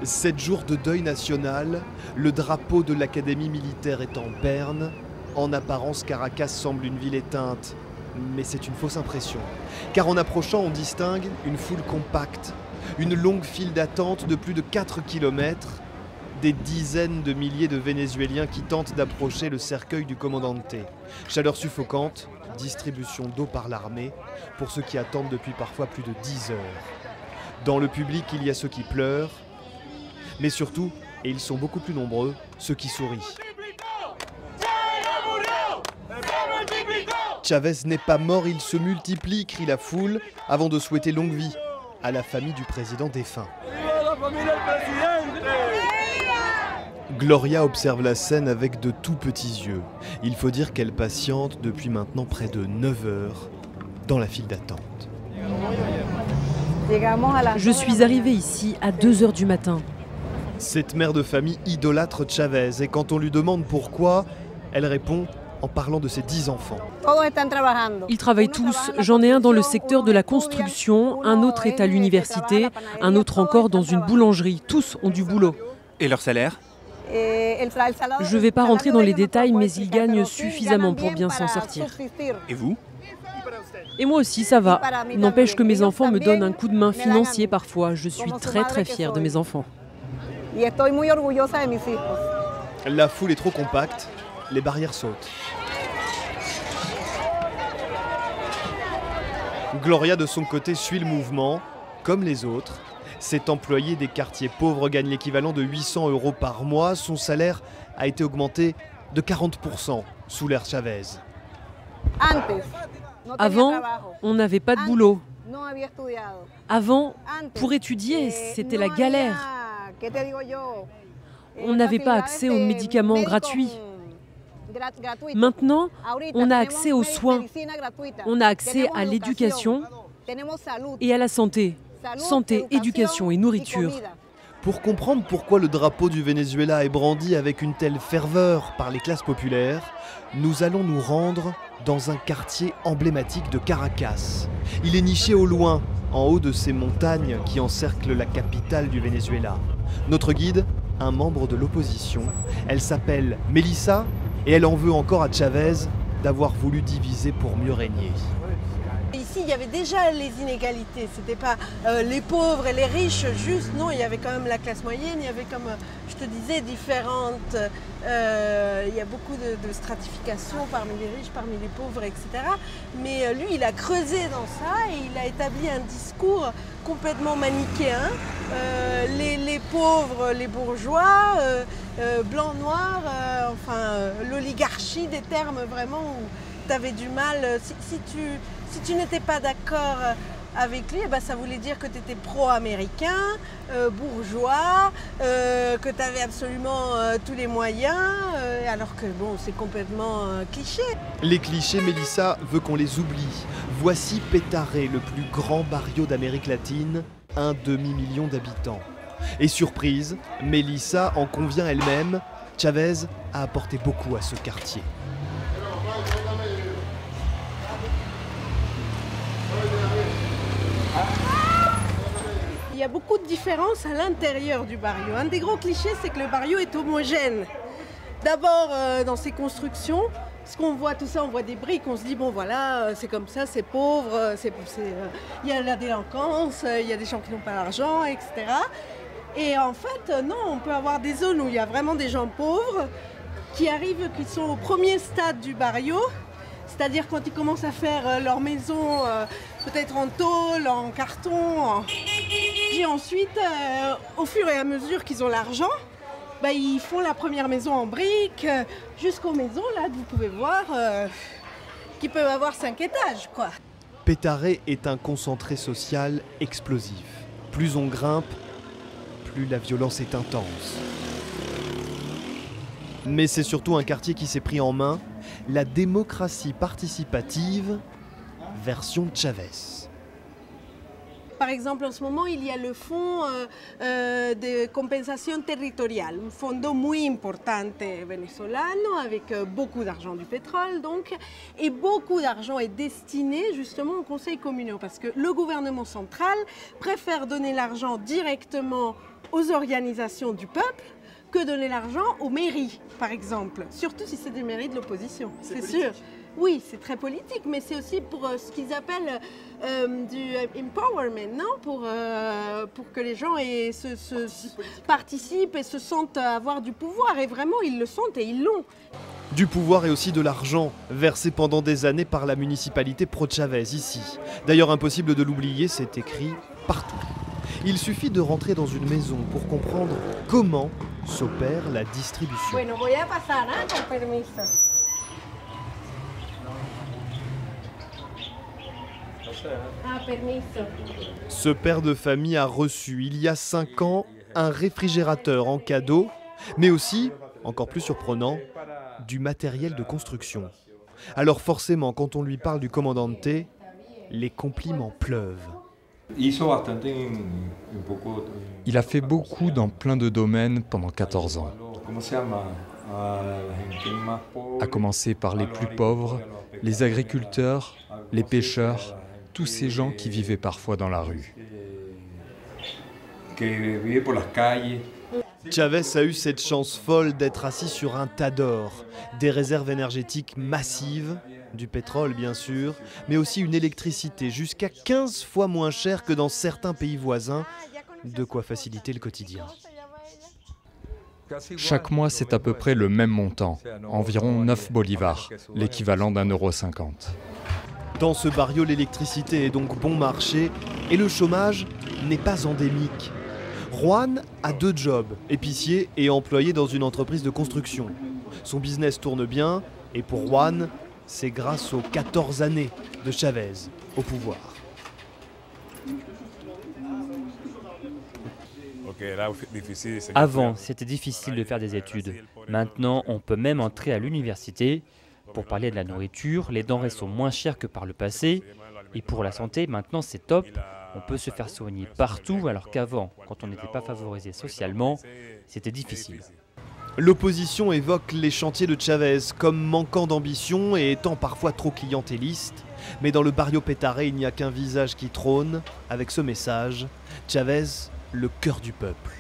7 jours de deuil national, le drapeau de l'académie militaire est en berne. En apparence, Caracas semble une ville éteinte, mais c'est une fausse impression. Car en approchant, on distingue une foule compacte, une longue file d'attente de plus de 4 km, des dizaines de milliers de Vénézuéliens qui tentent d'approcher le cercueil du commandante. Chaleur suffocante, distribution d'eau par l'armée, pour ceux qui attendent depuis parfois plus de 10 heures. Dans le public, il y a ceux qui pleurent, mais surtout, et ils sont beaucoup plus nombreux, ceux qui sourient. Chavez n'est pas mort, il se multiplie, crie la foule, avant de souhaiter longue vie à la famille du président défunt. Gloria observe la scène avec de tout petits yeux. Il faut dire qu'elle patiente depuis maintenant près de 9 heures dans la file d'attente. Je suis arrivée ici à 2 heures du matin. Cette mère de famille idolâtre Chavez et quand on lui demande pourquoi, elle répond en parlant de ses 10 enfants. Ils travaillent tous. J'en ai un dans le secteur de la construction, un autre est à l'université, un autre encore dans une boulangerie. Tous ont du boulot. Et leur salaire ? Je ne vais pas rentrer dans les détails, mais ils gagnent suffisamment pour bien s'en sortir. Et vous ? Et moi aussi, ça va. N'empêche que mes enfants me donnent un coup de main financier parfois. Je suis très fière de mes enfants. La foule est trop compacte, les barrières sautent. Gloria, de son côté, suit le mouvement, comme les autres. Cet employé des quartiers pauvres gagne l'équivalent de 800 € par mois. Son salaire a été augmenté de 40% sous l'ère Chavez. Avant, on n'avait pas de boulot. Avant, pour étudier, c'était la galère. On n'avait pas accès aux médicaments gratuits. Maintenant, on a accès aux soins. On a accès à l'éducation et à la santé. Santé, éducation et nourriture. Pour comprendre pourquoi le drapeau du Venezuela est brandi avec une telle ferveur par les classes populaires, nous allons nous rendre dans un quartier emblématique de Caracas. Il est niché au loin, en haut de ces montagnes qui encerclent la capitale du Venezuela. Notre guide, un membre de l'opposition, elle s'appelle Melissa et elle en veut encore à Chavez d'avoir voulu diviser pour mieux régner. Ici, il y avait déjà les inégalités. C'était pas les pauvres et les riches, juste. Non, il y avait quand même la classe moyenne. Il y avait, comme je te disais, différentes. Il y a beaucoup de stratification parmi les riches, parmi les pauvres, etc. Mais lui, il a creusé dans ça et il a établi un discours complètement manichéen. Les pauvres, les bourgeois, blancs, noirs, l'oligarchie, des termes vraiment où tu avais du mal. Si tu n'étais pas d'accord avec lui, ça voulait dire que tu étais pro-américain, bourgeois, que tu avais absolument tous les moyens, alors que bon, c'est complètement cliché. Les clichés, Melissa veut qu'on les oublie. Voici Petare, le plus grand barrio d'Amérique latine, 1 demi-million d'habitants. Et surprise, Melissa en convient elle-même, Chavez a apporté beaucoup à ce quartier. Il y a beaucoup de différences à l'intérieur du barrio. Un des gros clichés, c'est que le barrio est homogène. D'abord, dans ses constructions, ce qu'on voit, tout ça, on voit des briques, on se dit, bon voilà, c'est comme ça, c'est pauvre, il y a la délinquance, il y a des gens qui n'ont pas l'argent, etc. Et en fait, non, on peut avoir des zones où il y a vraiment des gens pauvres qui arrivent, qui sont au premier stade du barrio, c'est-à-dire quand ils commencent à faire leur maison, peut-être en tôle, en carton. Puis ensuite, au fur et à mesure qu'ils ont l'argent, ils font la première maison en briques, jusqu'aux maisons là que vous pouvez voir, qui peuvent avoir 5 étages, quoi. Petare est un concentré social explosif. Plus on grimpe, plus la violence est intense. Mais c'est surtout un quartier qui s'est pris en main, la démocratie participative, version Chavez. Par exemple, en ce moment, il y a le fonds de compensation territoriale, un fondo muy importante venezolano avec beaucoup d'argent du pétrole, donc, et beaucoup d'argent est destiné justement aux conseils communaux parce que le gouvernement central préfère donner l'argent directement aux organisations du peuple que donner l'argent aux mairies, par exemple. Surtout si c'est des mairies de l'opposition, c'est sûr. Oui, c'est très politique, mais c'est aussi pour ce qu'ils appellent du empowerment, non, pour que les gens participent et se sentent avoir du pouvoir. Et vraiment, ils le sentent et ils l'ont. Du pouvoir et aussi de l'argent, versé pendant des années par la municipalité pro-Chavez, ici. D'ailleurs, impossible de l'oublier, c'est écrit partout. Il suffit de rentrer dans une maison pour comprendre comment s'opère la distribution. Bueno, voy a pasar, con permiso. Ah, permiso. Ce père de famille a reçu, il y a 5 ans, un réfrigérateur en cadeau, mais aussi, encore plus surprenant, du matériel de construction. Alors forcément, quand on lui parle du Comandante, les compliments pleuvent. Il a fait beaucoup dans plein de domaines pendant 14 ans. À commencer par les plus pauvres, les agriculteurs, les pêcheurs, tous ces gens qui vivaient parfois dans la rue. Chavez a eu cette chance folle d'être assis sur un tas d'or, des réserves énergétiques massives, du pétrole bien sûr, mais aussi une électricité jusqu'à 15 fois moins chère que dans certains pays voisins, de quoi faciliter le quotidien. Chaque mois, c'est à peu près le même montant, environ 9 bolivars, l'équivalent d'1,50 €. Dans ce barrio, l'électricité est donc bon marché et le chômage n'est pas endémique. Juan a 2 jobs, épicier et employé dans une entreprise de construction. Son business tourne bien et pour Juan, c'est grâce aux 14 années de Chavez au pouvoir. Avant, c'était difficile de faire des études. Maintenant, on peut même entrer à l'université. Pour parler de la nourriture, les denrées sont moins chères que par le passé. Et pour la santé, maintenant, c'est top. On peut se faire soigner partout, alors qu'avant, quand on n'était pas favorisé socialement, c'était difficile. L'opposition évoque les chantiers de Chavez comme manquant d'ambition et étant parfois trop clientéliste. Mais dans le barrio Petare, il n'y a qu'un visage qui trône, avec ce message, Chavez, le cœur du peuple.